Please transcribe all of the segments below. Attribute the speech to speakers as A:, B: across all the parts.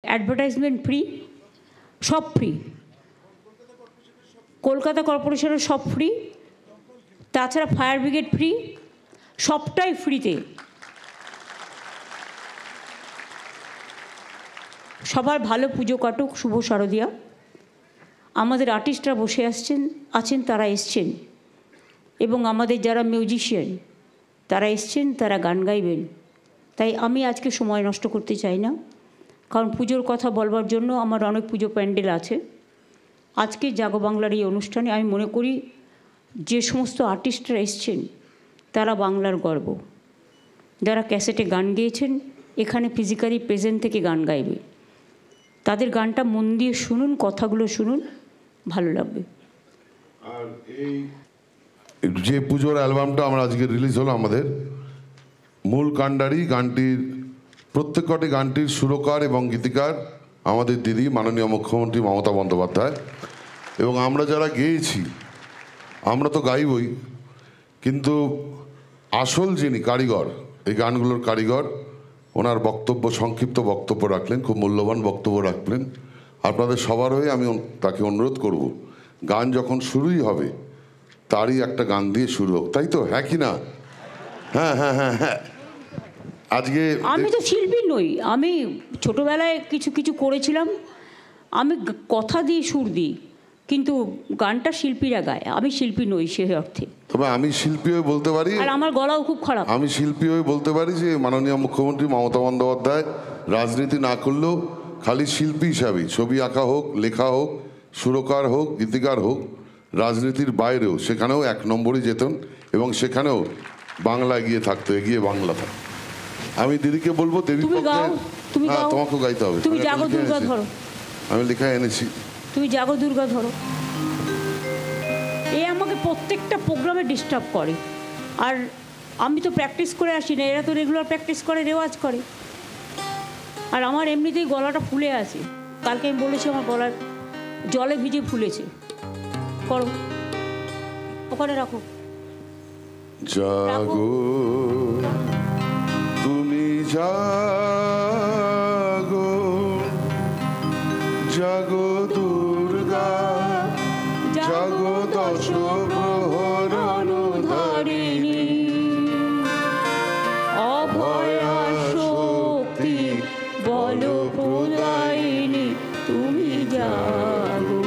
A: Advertisement free, সব free. Kolkata কর্পোরেশনের সব ফ্রি, তাছাড়া ফায়ার ব্রিগেড ফ্রি, সবটাই ফ্রিতে। সবার ভালো পুজো কাটুক, শুভ শারদিয়া। আমাদের আর্টিস্টরা বসে আছেন, তারা এসছেন, এবং আমাদের যারা মিউজিশিয়ান তারা এসছেন, তারা গান গাইবেন। তাই আমি আজকে সময় নষ্ট করতে চাই না, কারণ পুজোর কথা বলবার জন্য আমার অনেক পুজো প্যান্ডেল আছে। আজকে জাগো বাংলার এই অনুষ্ঠানে আমি মনে করি যে সমস্ত আর্টিস্টরা এসছেন তারা বাংলার গর্ব। যারা ক্যাসেটে গান গেয়েছেন এখানে ফিজিক্যালি প্রেজেন্ট থেকে গান গাইবে, তাদের গানটা মন দিয়ে শুনুন, কথাগুলো শুনুন, ভালো লাগবে।
B: আর এই যে পুজোর অ্যালবামটা আমরা আজকে রিলিজ হলো, আমাদের মূল কাণ্ডারি গানটির প্রত্যেকটি গানটির সুরকার এবং গীতিকার আমাদের দিদি মাননীয় মুখ্যমন্ত্রী মমতা বন্দ্যোপাধ্যায়। এবং আমরা যারা গেয়েছি আমরা তো গাইবই, কিন্তু আসল যিনি কারিগর, এই গানগুলোর কারিগর, ওনার বক্তব্য, সংক্ষিপ্ত বক্তব্য রাখলেন, খুব মূল্যবান বক্তব্য রাখলেন। আপনাদের সবার হয়ে আমি তাকে অনুরোধ করব, গান যখন শুরুই হবে তারই একটা গান দিয়ে শুরু হোক, তাই তো? হ্যাঁ কি না? হ্যাঁ হ্যাঁ হ্যাঁ হ্যাঁ। আজকে
A: আমি তো শিল্পী নই, আমি ছোটোবেলায় কিছু কিছু করেছিলাম, আমি কথা দিয়ে সুর দিই, কিন্তু গানটা শিল্পীরা গায়, আমি শিল্পী নই সে অর্থে।
B: তবে আমি শিল্পী হয়ে বলতে পারি,
A: আর আমার গলাও খুব খারাপ,
B: আমি শিল্পী হয়ে বলতে পারি যে মাননীয় মুখ্যমন্ত্রী মমতা বন্দ্যোপাধ্যায় রাজনীতি না করলেও খালি শিল্পী হিসাবেই, ছবি আঁকা হোক, লেখা হোক, সুরকার হোক, গীতিকার হোক, রাজনীতির বাইরেও সেখানেও এক নম্বরই যেতেন, এবং সেখানেও বাংলা এগিয়ে থাকতো, এগিয়ে বাংলা থাকতো। আমি দিদিকে বলবো, দেবী হ্যাঁ তোমাকেও গাইতে হবে,
A: তুমি জাগো দুর্গা ধরো,
B: আমি লেখা এনেছি,
A: তুমি জাগো দুর্গা ধরো। এ আমাকে প্রত্যেকটা প্রোগ্রামে ডিস্টার্ব করে, আর আমি তো প্র্যাকটিস করে আসি না, এরা তো রেগুলার প্র্যাকটিস করে, রেওয়াজ করে, আর আমার এমনিতেই গলাটা ফুলে আছে। কালকে আমি বলেছি আমার গলার জলে ভিজে ফুলেছে। করো, ওখানে রাখো।
B: জাগো তুমি জাগো, জাগো দুর্গা, জাগো দশ প্রহরণধারিণী,
A: অভয়া শক্তি বল প্রদায়িনী, তুমি জাগো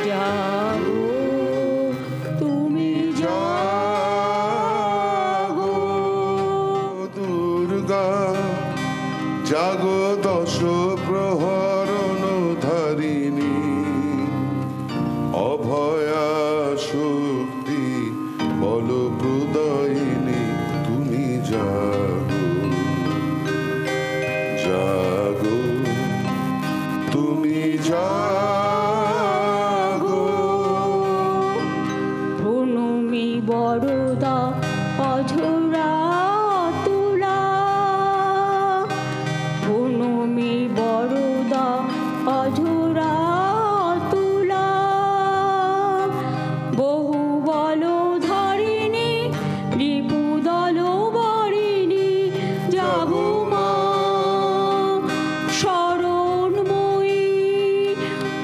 A: জাগো, তুমি
B: জাগো দুর্গা, জাগো দশ প্রহরণধারিণী, অভয়া শক্তি বল প্রদায়িনী, তুমি জাগো জাগো, তুমি জাগো।
A: প্রণমী বরদা অঝরা তুলা, প্রণমী বরদা অঝরা তুলা, বহু বল ধারিণী রিপুদল বরিণী, জাগো মা শরণময়ী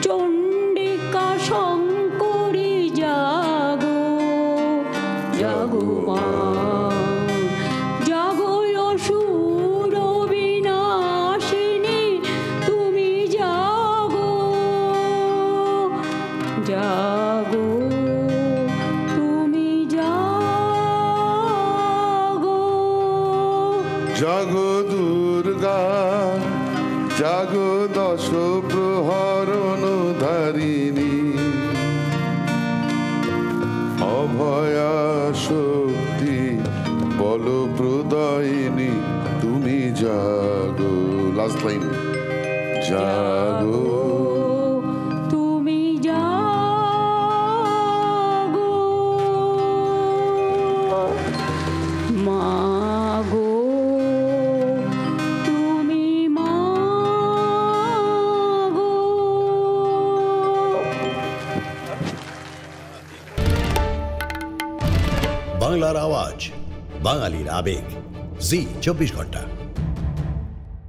A: চণ্ডিকা শঙ্করী, জাগো জাগো মা, জাগো অসুর বিনাশিনী, তুমি জাগো জাগো, তুমি জাগো।
B: জাগো দুর্গা, জাগো দশ প্রহরণধারিণী, অভয়া শক্তি বল প্রদায়িনী, তুমি জাগো। লাস্ট লাইন, জাগো
A: তুমি জাগো, মাগো তুমি মাগো।
C: বাংলার আওয়াজ, বাঙালির আবেগ, জি 24 ঘন্টা।